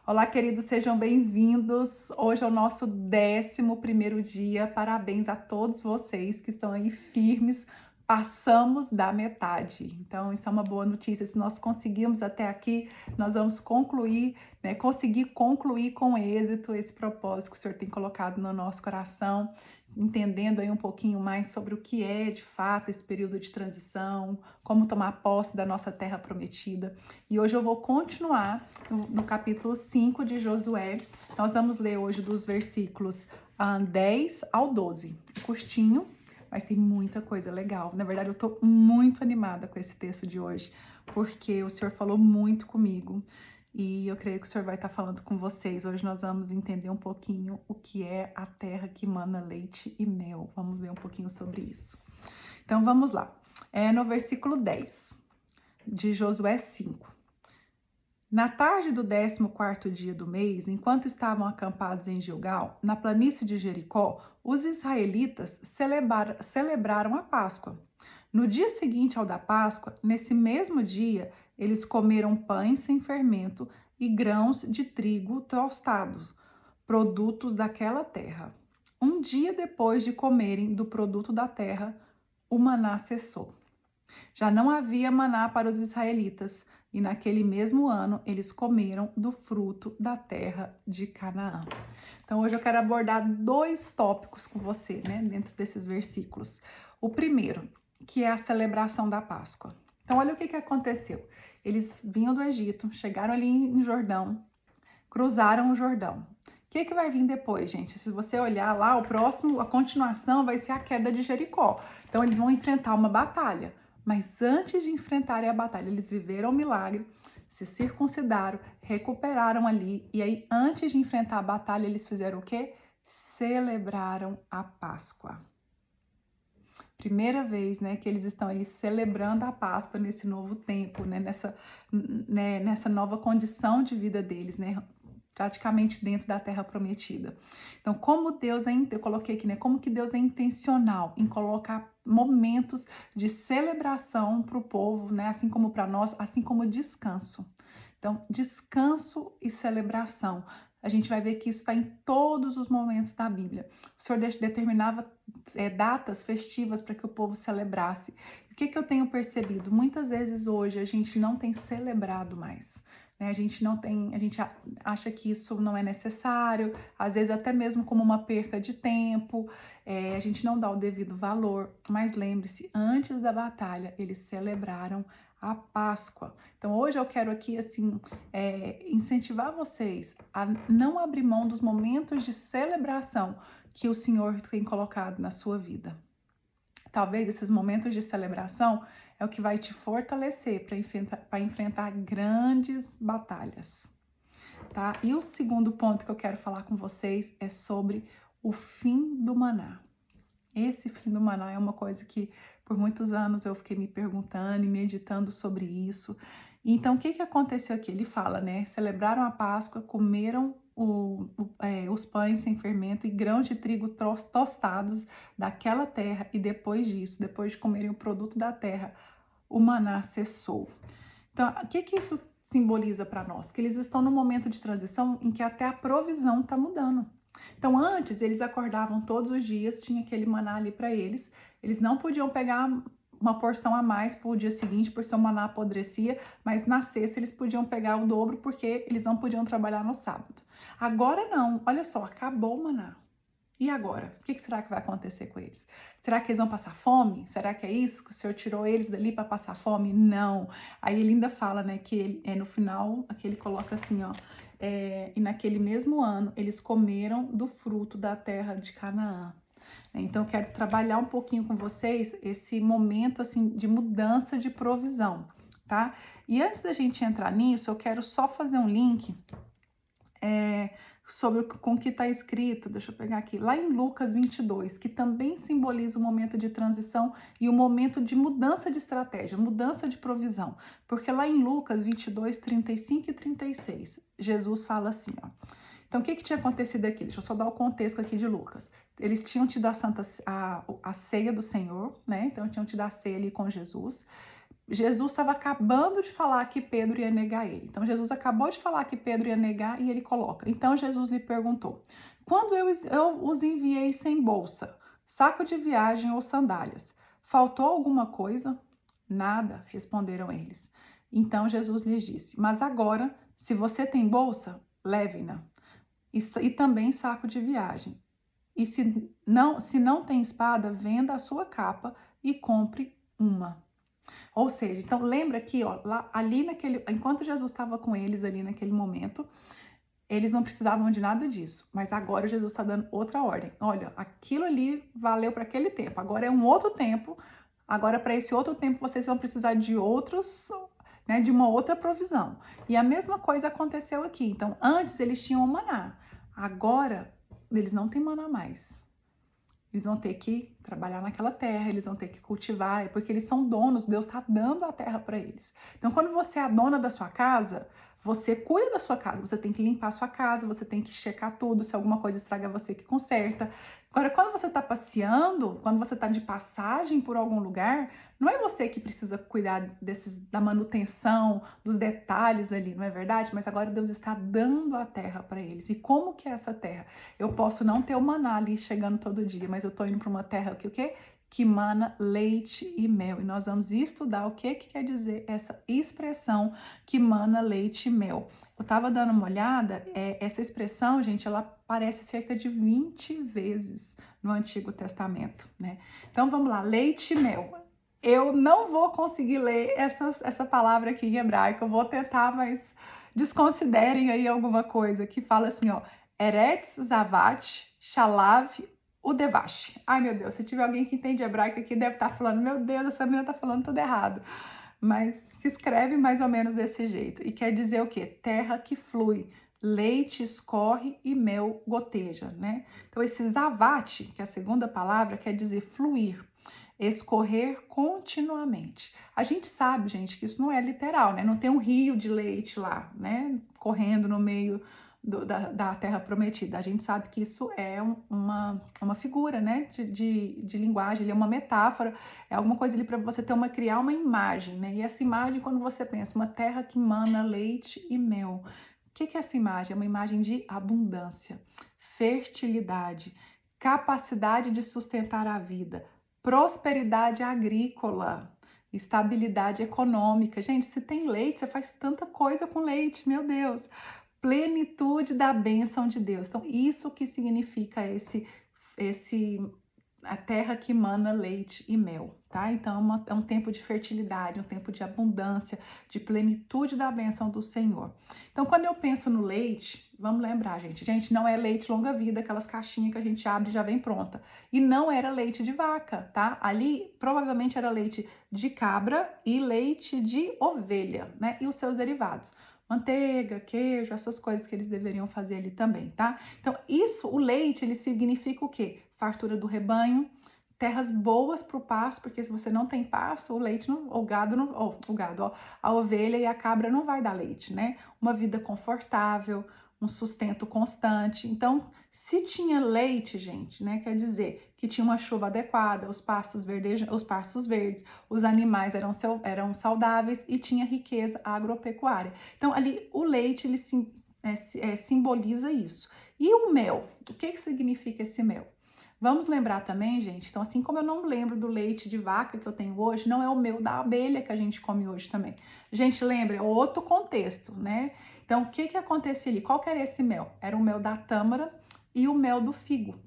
Olá, queridos, sejam bem-vindos. Hoje é o nosso 11º dia. Parabéns a todos vocês que estão aí firmes. Passamos da metade. Então, isso é uma boa notícia. Se nós conseguimos até aqui, nós vamos concluir, né? Conseguir concluir com êxito esse propósito que o Senhor tem colocado no nosso coração, entendendo aí um pouquinho mais sobre o que é, de fato, esse período de transição, como tomar posse da nossa terra prometida. E hoje eu vou continuar no capítulo 5 de Josué. Nós vamos ler hoje dos versículos 10 ao 12. Curtinho, mas tem muita coisa legal. Na verdade, eu estou muito animada com esse texto de hoje, porque o Senhor falou muito comigo e eu creio que o Senhor vai estar falando com vocês. Hoje nós vamos entender um pouquinho o que é a terra que mana leite e mel. Vamos ver um pouquinho sobre isso. Então vamos lá. É no versículo 10 de Josué 5. Na tarde do 14º dia do mês, enquanto estavam acampados em Gilgal, na planície de Jericó, os israelitas celebraram a Páscoa. No dia seguinte ao da Páscoa, nesse mesmo dia, eles comeram pães sem fermento e grãos de trigo tostados, produtos daquela terra. Um dia depois de comerem do produto da terra, o maná cessou. Já não havia maná para os israelitas, e naquele mesmo ano eles comeram do fruto da terra de Canaã. Então hoje eu quero abordar dois tópicos com você, né, dentro desses versículos. O primeiro, que é a celebração da Páscoa. Então olha o que aconteceu. Eles vinham do Egito, chegaram ali em Jordão, cruzaram o Jordão. O que vai vir depois, gente? Se você olhar lá, a continuação vai ser a queda de Jericó. Então eles vão enfrentar uma batalha. Mas antes de enfrentarem a batalha, eles viveram o milagre, se circuncidaram, recuperaram ali. E aí, antes de enfrentar a batalha, eles fizeram o quê? Celebraram a Páscoa. Primeira vez, né, que eles estão ali celebrando a Páscoa nesse novo tempo, né, nessa nova condição de vida deles, né, praticamente dentro da Terra Prometida. Então, como Deus eu coloquei aqui, né, como que Deus é intencional em colocar momentos de celebração para o povo, né, assim como para nós, assim como descanso. Então, descanso e celebração. A gente vai ver que isso está em todos os momentos da Bíblia. O Senhor determinava datas festivas para que o povo celebrasse. O que eu tenho percebido? Muitas vezes hoje a gente não tem celebrado mais. Né? A gente acha que isso não é necessário, às vezes até mesmo como uma perca de tempo, a gente não dá o devido valor. Mas lembre-se, antes da batalha, eles celebraram a Páscoa. Então hoje eu quero aqui assim incentivar vocês a não abrir mão dos momentos de celebração que o Senhor tem colocado na sua vida. Talvez esses momentos de celebração é o que vai te fortalecer para enfrentar grandes batalhas, tá? E o segundo ponto que eu quero falar com vocês é sobre o fim do maná. Esse fim do maná é uma coisa que por muitos anos eu fiquei me perguntando e meditando sobre isso. Então, o que aconteceu aqui? Ele fala, né? Celebraram a Páscoa, comeram os pães sem fermento e grãos de trigo tostados daquela terra, e depois disso, depois de comerem o produto da terra, o maná cessou. Então, o que isso simboliza para nós? Que eles estão num momento de transição em que até a provisão está mudando. Então, antes, eles acordavam todos os dias, tinha aquele maná ali para eles. Eles não podiam pegar uma porção a mais para o dia seguinte, porque o maná apodrecia, mas na sexta eles podiam pegar o dobro, porque eles não podiam trabalhar no sábado. Agora não, olha só, acabou o maná. E agora? O que será que vai acontecer com eles? Será que eles vão passar fome? Será que é isso? Que o Senhor tirou eles dali para passar fome? Não. Aí ele ainda fala, né, que ele, no final, aqui ele coloca assim, ó, e naquele mesmo ano eles comeram do fruto da terra de Canaã. Então eu quero trabalhar um pouquinho com vocês esse momento assim de mudança de provisão, tá? E antes da gente entrar nisso, eu quero só fazer um link sobre com o que está escrito, deixa eu pegar aqui, lá em Lucas 22, que também simboliza o momento de transição e o momento de mudança de estratégia, mudança de provisão. Porque lá em Lucas 22, 35 e 36, Jesus fala assim, ó. Então, o que tinha acontecido aqui? Deixa eu só dar o contexto aqui de Lucas. Eles tinham tido a ceia do Senhor, né? Então, tinham tido a ceia ali com Jesus. Jesus estava acabando de falar que Pedro ia negar ele. Então, Jesus acabou de falar que Pedro ia negar e ele coloca. Então, Jesus lhe perguntou: quando eu os enviei sem bolsa, saco de viagem ou sandálias, faltou alguma coisa? Nada, responderam eles. Então, Jesus lhes disse: mas agora, se você tem bolsa, leve-na, e também saco de viagem. E se não tem espada, venda a sua capa e compre uma. Ou seja, então lembra que, ó, lá, ali naquele, enquanto Jesus estava com eles ali naquele momento, eles não precisavam de nada disso. Mas agora Jesus está dando outra ordem. Olha, aquilo ali valeu para aquele tempo. Agora é um outro tempo. Agora para esse outro tempo vocês vão precisar de outros, né, de uma outra provisão. E a mesma coisa aconteceu aqui. Então antes eles tinham o maná. Agora eles não têm maná mais. Eles vão ter que trabalhar naquela terra, eles vão ter que cultivar, porque eles são donos, Deus está dando a terra para eles. Então, quando você é a dona da sua casa, você cuida da sua casa, você tem que limpar a sua casa, você tem que checar tudo, se alguma coisa estraga, você que conserta. Agora, quando você está passeando, quando você está de passagem por algum lugar, não é você que precisa cuidar da manutenção, dos detalhes ali, não é verdade? Mas agora Deus está dando a terra para eles. E como que é essa terra? Eu posso não ter o maná ali chegando todo dia, mas eu estou indo para uma terra que o quê? Que mana leite e mel. E nós vamos estudar o que quer dizer essa expressão que mana leite e mel. Eu estava dando uma olhada, essa expressão, gente, ela aparece cerca de 20 vezes no Antigo Testamento, né? Então vamos lá, leite e mel. Eu não vou conseguir ler essa palavra aqui em hebraico, eu vou tentar, mas desconsiderem aí alguma coisa que fala assim, ó, Eretz Zavat Shalav Udevash. Ai, meu Deus, se tiver alguém que entende hebraico aqui, deve estar falando, meu Deus, essa menina está falando tudo errado. Mas se escreve mais ou menos desse jeito. E quer dizer o quê? Terra que flui, leite escorre e mel goteja, né? Então, esse Zavat, que é a segunda palavra, quer dizer fluir, escorrer continuamente. A gente sabe, gente, que isso não é literal, né? Não tem um rio de leite lá, né? Correndo no meio da Terra Prometida. A gente sabe que isso é uma figura, né, de linguagem, ele é uma metáfora, é alguma coisa ali para você criar uma imagem, né? E essa imagem, quando você pensa, uma terra que mana leite e mel, o que é essa imagem? É uma imagem de abundância, fertilidade, capacidade de sustentar a vida, prosperidade agrícola, estabilidade econômica. Gente, se tem leite, você faz tanta coisa com leite, meu Deus. Plenitude da bênção de Deus. Então, isso que significa esse a terra que mana leite e mel, tá? Então, é um tempo de fertilidade, um tempo de abundância, de plenitude da bênção do Senhor. Então, quando eu penso no leite, vamos lembrar, gente. Gente, não é leite longa-vida, aquelas caixinhas que a gente abre e já vem pronta. E não era leite de vaca, tá? Ali, provavelmente, era leite de cabra e leite de ovelha, né? E os seus derivados. Manteiga, queijo, essas coisas que eles deveriam fazer ali também, tá? Então, isso, o leite, ele significa o quê? Fartura do rebanho, terras boas para o pasto, porque se você não tem pasto, o leite não, o gado não, o gado, ó, a ovelha e a cabra não vai dar leite, né? Uma vida confortável, um sustento constante. Então, se tinha leite, gente, né, quer dizer que tinha uma chuva adequada, os pastos verdes, os animais eram saudáveis e tinha riqueza agropecuária. Então, ali o leite ele simboliza isso. E o mel? O que significa esse mel? Vamos lembrar também, gente, então assim como eu não lembro do leite de vaca que eu tenho hoje, não é o mel da abelha que a gente come hoje também. Gente, lembra, é outro contexto, né? Então, o que acontecia ali? Qual que era esse mel? Era o mel da tâmara e o mel do figo.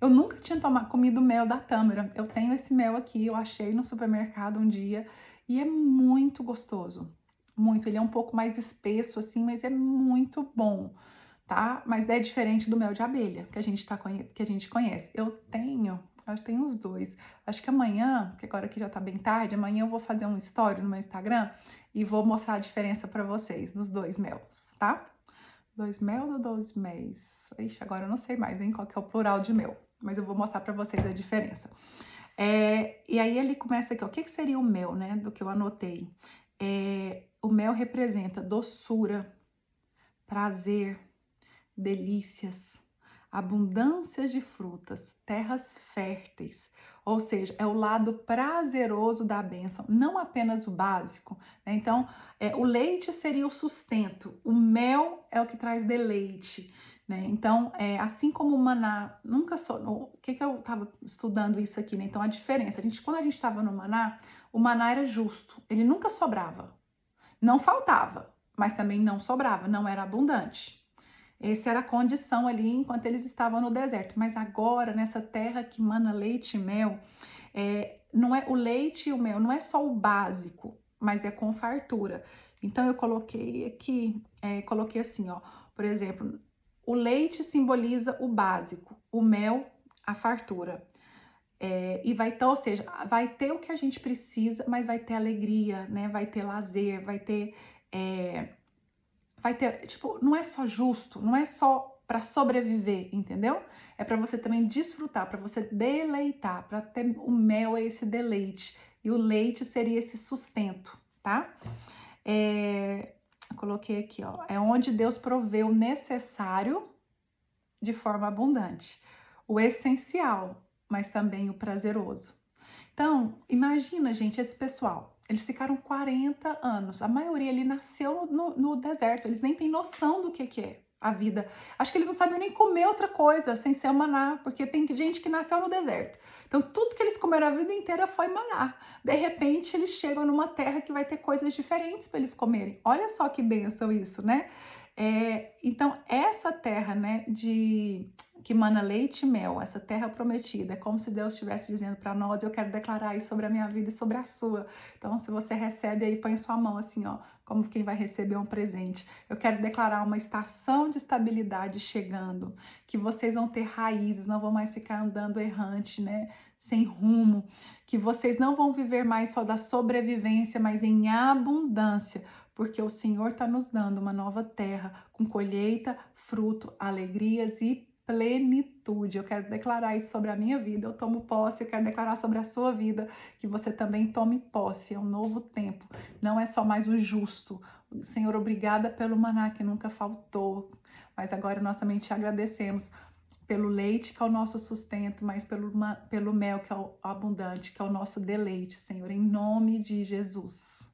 Eu nunca tinha comido mel da tâmara. Eu tenho esse mel aqui, eu achei no supermercado um dia e é muito gostoso. Muito, ele é um pouco mais espesso assim, mas é muito bom, tá? Mas é diferente do mel de abelha que a gente conhece. Acho que tenho os dois. Acho que amanhã, que agora que já tá bem tarde, amanhã eu vou fazer um story no meu Instagram e vou mostrar a diferença para vocês dos dois mels, tá? Dois mel ou dois méis? Ixi, agora eu não sei mais, hein, qual que é o plural de mel, mas eu vou mostrar para vocês a diferença. E aí ele começa aqui, ó, o que seria o mel, né, do que eu anotei? O mel representa doçura, prazer, delícias, abundâncias de frutas, terras férteis. Ou seja, é o lado prazeroso da bênção, não apenas o básico, né? Então, o leite seria o sustento, o mel é o que traz deleite, né? Então, assim como o maná, nunca só. O que que eu estava estudando isso aqui, né? Então, a diferença, quando a gente estava no maná, o maná era justo, ele nunca sobrava, não faltava, mas também não sobrava, não era abundante. Essa era a condição ali enquanto eles estavam no deserto. Mas agora, nessa terra que mana leite e mel, não é o leite e o mel, não é só o básico, mas é com fartura. Então eu coloquei aqui, coloquei assim, ó, por exemplo, o leite simboliza o básico, o mel a fartura. E vai ter, ou seja, vai ter o que a gente precisa, mas vai ter alegria, né? Vai ter lazer, tipo, não é só justo, não é só para sobreviver, entendeu? É para você também desfrutar, para você deleitar, para ter o mel é esse deleite e o leite seria esse sustento, tá? Coloquei aqui, ó, é onde Deus provê o necessário de forma abundante, o essencial, mas também o prazeroso. Então, imagina, gente, esse pessoal. Eles ficaram 40 anos. A maioria ali nasceu no deserto. Eles nem têm noção do que é a vida. Acho que eles não sabem nem comer outra coisa sem ser o maná, porque tem gente que nasceu no deserto. Então, tudo que eles comeram a vida inteira foi maná. De repente, eles chegam numa terra que vai ter coisas diferentes para eles comerem. Olha só que bênção isso, né? Então, essa terra, né, que mana leite e mel, essa terra prometida, é como se Deus estivesse dizendo para nós: eu quero declarar isso sobre a minha vida e sobre a sua. Então, se você recebe aí, põe sua mão assim, ó, como quem vai receber um presente. Eu quero declarar uma estação de estabilidade chegando, que vocês vão ter raízes, não vão mais ficar andando errante, né, sem rumo, que vocês não vão viver mais só da sobrevivência, mas em abundância, porque o Senhor está nos dando uma nova terra com colheita, fruto, alegrias e plenitude. Eu quero declarar isso sobre a minha vida. Eu tomo posse, eu quero declarar sobre a sua vida que você também tome posse. É um novo tempo. Não é só mais o justo. Senhor, obrigada pelo maná que nunca faltou. Mas agora nós também te agradecemos pelo leite que é o nosso sustento, mas pelo mel que é o abundante, que é o nosso deleite, Senhor, em nome de Jesus.